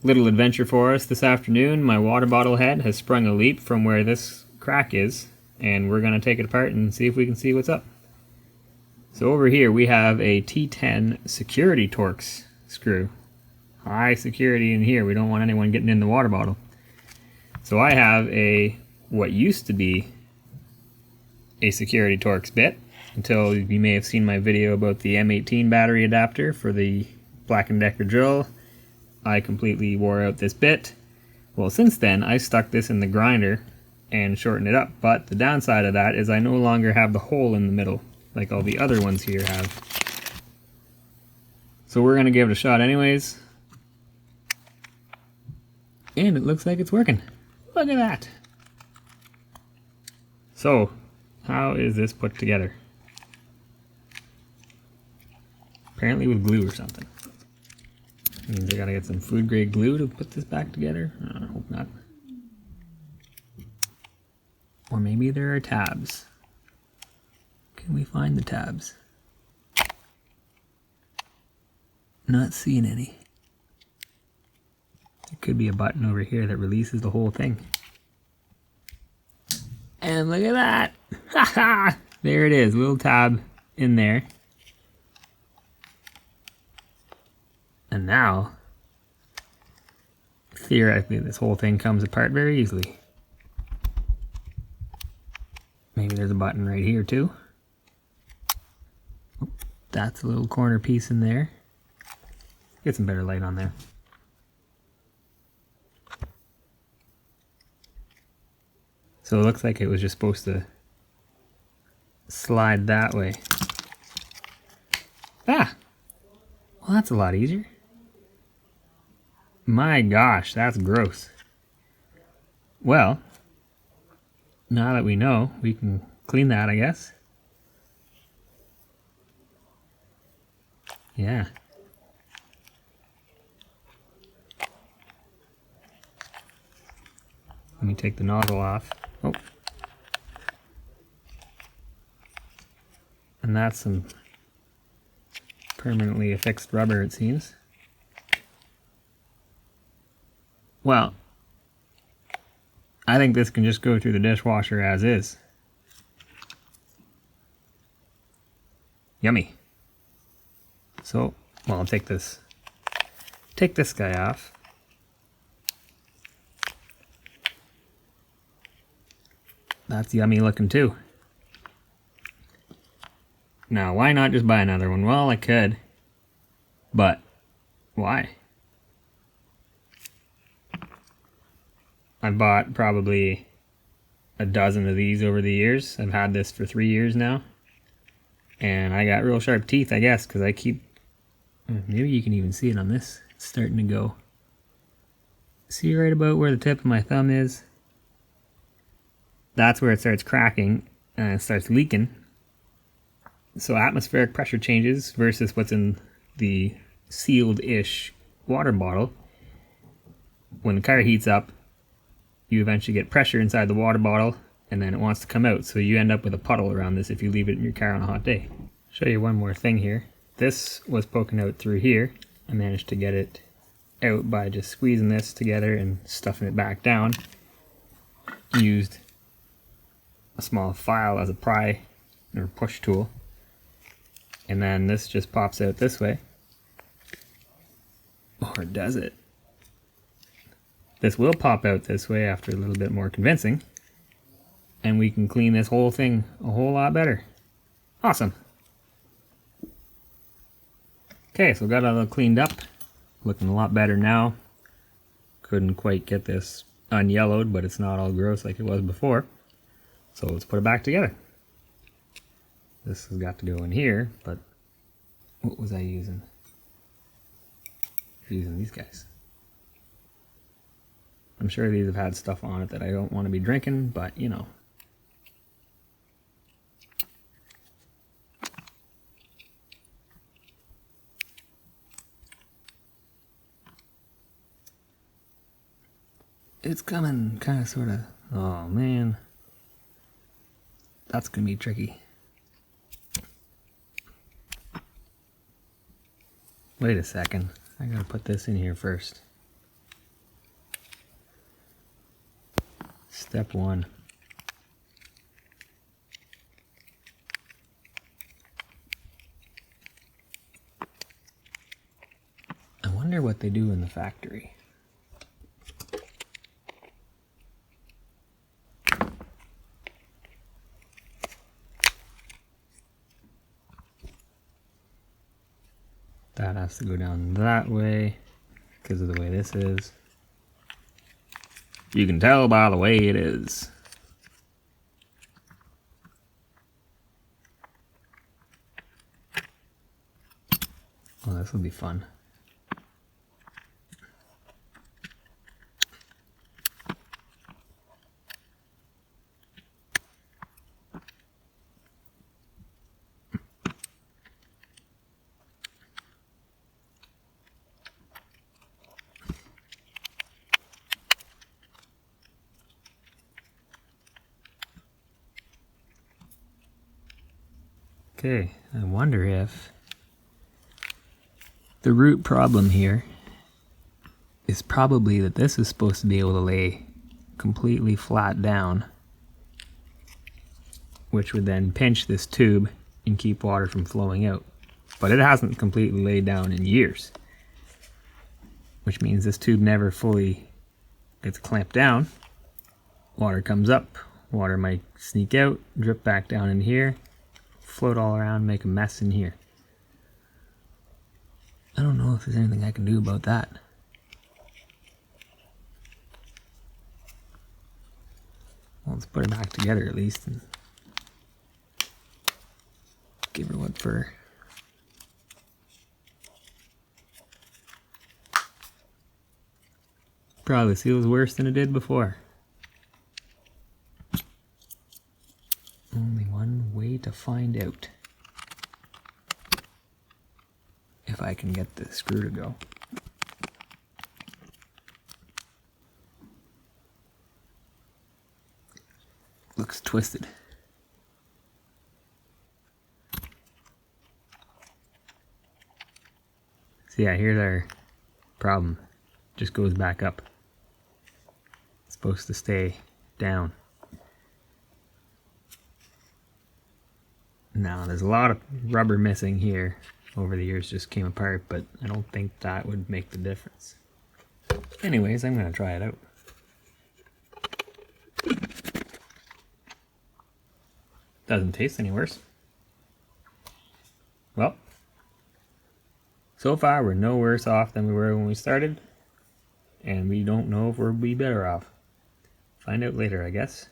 Little adventure for us this afternoon. My water bottle head has sprung a leak from where this crack is, and we're going to take it apart and see if we can see what's up. So over here we have a T10 security Torx screw. High security in here, we don't want anyone getting in the water bottle. So I have what used to be a security Torx bit, until you may have seen my video about the M18 battery adapter for the Black & Decker drill. I completely wore out this bit. Well, since then I stuck this in the grinder and shortened it up, but the downside of that is I no longer have the hole in the middle like all the other ones here have. So we're gonna give it a shot anyways, and it looks like it's working. Look at that. So how is this put together? Apparently with glue or something. Means I gotta get some food grade glue to put this back together. I hope not. Or maybe there are tabs. Can we find the tabs? Not seeing any. There could be a button over here that releases the whole thing. And look at that! Haha! There it is, little tab in there. And now, theoretically, this whole thing comes apart very easily. Maybe there's a button right here too. Oh, that's a little corner piece in there. Get some better light on there. So it looks like it was just supposed to slide that way. Ah! Well, that's a lot easier. My gosh, that's gross. Well, now that we know, we can clean that, I guess. Yeah. Let me take the nozzle off. Oh. And that's some permanently affixed rubber, it seems. Well, I think this can just go through the dishwasher as is. Yummy. So, well, I'll take this guy off. That's yummy looking too. Now, why not just buy another one? Well, I could, but why? I bought probably a dozen of these over the years. I've had this for 3 years now, and I got real sharp teeth, I guess, because I keep, maybe you can even see it on this. It's starting to go. See right about where the tip of my thumb is? That's where it starts cracking and it starts leaking. So atmospheric pressure changes versus what's in the sealed-ish water bottle. When the car heats up, you eventually get pressure inside the water bottle, and then it wants to come out, so you end up with a puddle around this if you leave it in your car on a hot day. Show you one more thing here. This was poking out through here. I managed to get it out by just squeezing this together and stuffing it back down. Used a small file as a pry or push tool, and then this just pops out this way. Or does it? This will pop out this way after a little bit more convincing, and we can clean this whole thing a whole lot better. Awesome. Okay, so got it all cleaned up. Looking a lot better now. Couldn't quite get this unyellowed, but it's not all gross like it was before. So let's put it back together. This has got to go in here, but what was I using? Using these guys. I'm sure these have had stuff on it that I don't want to be drinking, but you know. It's coming kind of sort of, oh man. That's gonna be tricky. Wait a second, I gotta put this in here first. Step 1. I wonder what they do in the factory. That has to go down that way because of the way this is. You can tell by the way it is. Oh, this will be fun. Okay, I wonder if the root problem here is probably that this is supposed to be able to lay completely flat down, which would then pinch this tube and keep water from flowing out. But it hasn't completely laid down in years, which means this tube never fully gets clamped down. Water comes up, water might sneak out, drip back down in here, float all around, make a mess in here. I don't know if there's anything I can do about that. Well, let's put it back together at least and give her what for. Probably seals worse than it did before. Only one way to find out. If I can get the screw to go. Looks twisted. So yeah, here's our problem. Just goes back up. It's supposed to stay down. Now there's a lot of rubber missing here. Over the years just came apart, but I don't think that would make the difference. Anyways, I'm gonna try it out. Doesn't taste any worse. Well, so far we're no worse off than we were when we started, and we don't know if we'll be better off. Find out later, I guess.